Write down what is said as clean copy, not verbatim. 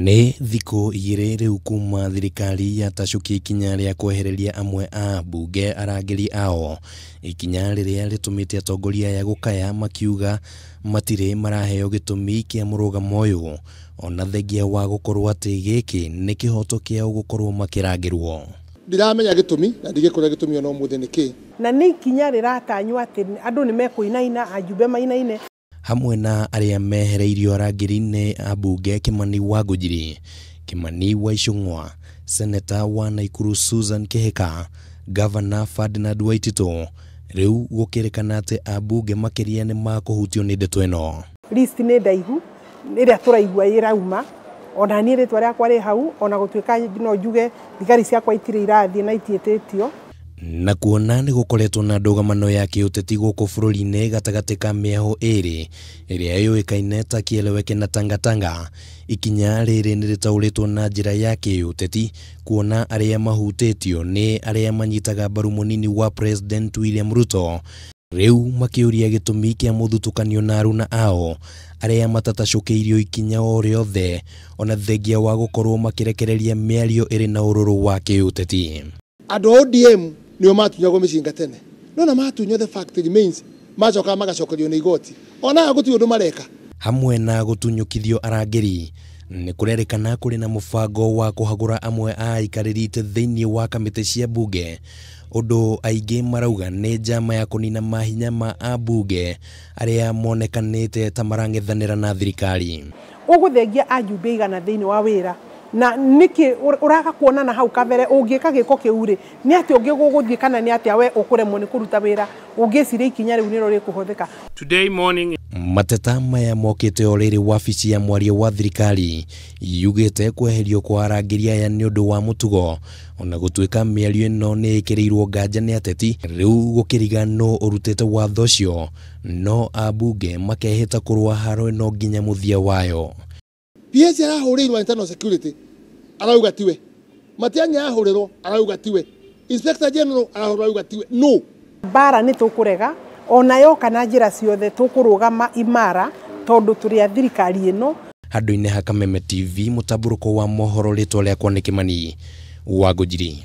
Nĩ thikũ igĩrĩ rĩu kuma thirikari yatacukia ikinya rĩa kwehereria amwe a mbunge arangĩri ao, ikinya rĩrĩa rĩtũmĩte atongoria aya gũkaya makiuga matirĩ maraheo gĩtũmi kĩa mũrũgamo ũyũ, ona thengia wa gũkorwo atĩ gĩkĩ nĩ kĩhoto kĩao gũkorwo makĩrangĩrwo. Ndiramenya gĩtũmi na ndigĩkũrĩa gĩtũmi ona ũmũthĩ nĩkĩ. Na nĩ ikinya rĩratanywo atĩ andũ nĩ mekũinaina, ajumbe mainaine. Hamwe na arĩa mehereirio arangĩri-inĩ a mbunge Kimani wa Ngũnjiri, Kimani wa Icũng'wa, Seneta wa Naikuru Susan Kĩhĩka, Governor Ferdinand Waititu, rĩu gũkĩrĩkana atĩ ambunge makĩria nĩ makũhutio nĩ ndeto ĩno. List nĩ ndaihu ĩrĩa tũraigua ĩrauma, ona niĩ rĩtwa rĩakwa rĩ hau, ona gũtuĩka no njuge thigari ciakwa itirĩ irathiĩ na itiĩtĩtio. Na kuona nĩ gũkoretwo na ndũgamano ya kĩũteti gũkũ bũrũri-inĩ gatagatĩ ka mĩahũ ĩrĩ ĩrĩa yũĩkaine ta Kieleweke na Tangatanga, ikinya rĩrĩ nĩ rĩtaũrĩtwo na njĩra ya kĩũteti, kuona arĩa mahutĩtio nĩ arĩa manyitaga mbaru mũnini wa President William Ruto, rĩu makĩũria gĩtũmi kĩa mũthutũkanio na aruna ao arĩa matatacũkĩirio ikinya o rĩothe, ona thengia wa gũkorwo makĩrekereria mĩario ĩrĩ na ũrũrũ wa kĩũteti. Andũ a ODM nĩo matunyagwo mĩcinga tene, no na matunywo the fact remains, macoka magacokerio nĩ igoti, ona gũtirĩ ũndũ mareka. Hamwe na gũtunyũkithio arangĩri, nĩ kũrerĩkana kũrĩ na mũbango wa kũhagũra amwe a aikarĩri itĩ thĩinĩ wa kamĩtĩ cia mbunge, ũndũ aingĩ marauga nĩ njama ya kũnina mahinya ma ambunge arĩa monekanĩte ta marang'ethanĩra na thirikari. Ũgũthengia ajumbe igana thĩinĩ wa wĩra, na niki ũraga kuonana hau kabere ũngĩka gĩko kĩu rĩ, nĩ atĩ ũngĩgũgũthiĩ kana nĩ atĩ we ũkũremwo nĩ kũruta wĩra, ũngĩciria ikinya rĩu nĩrĩo rĩkũhũthĩka. Today morning Mateta maya mokĩte o rĩrĩ wabici ya mwaria wa thirikari yugĩte kweherio kwa arangĩri aya nĩ ũndũ wa mũtugo, ona gũtuĩka mĩario ĩno nĩ ĩkĩrĩirwo nganja nĩ ateti, rĩu gũkĩriga no ũrutĩte watho ũcio, no ambunge makehĩta kũrũa haro ĩno nginya mũthia wayo. PS arahũrĩirwo internal security, arauga tiwe. Matiang'i arahũrĩrwo, arauga tiwe. Inspector General arauga tiwe. No. Bara nĩ tũkũrega, ona yoka na njĩra ciothe tũkũrũgama imara tondũ tũrĩ a thirikari ĩno. Handũ-inĩ ha Kameme TV, mũtambũrũko wa mohoro, rĩtwa rĩakwa nĩ Kimani wa Ngũnjiri.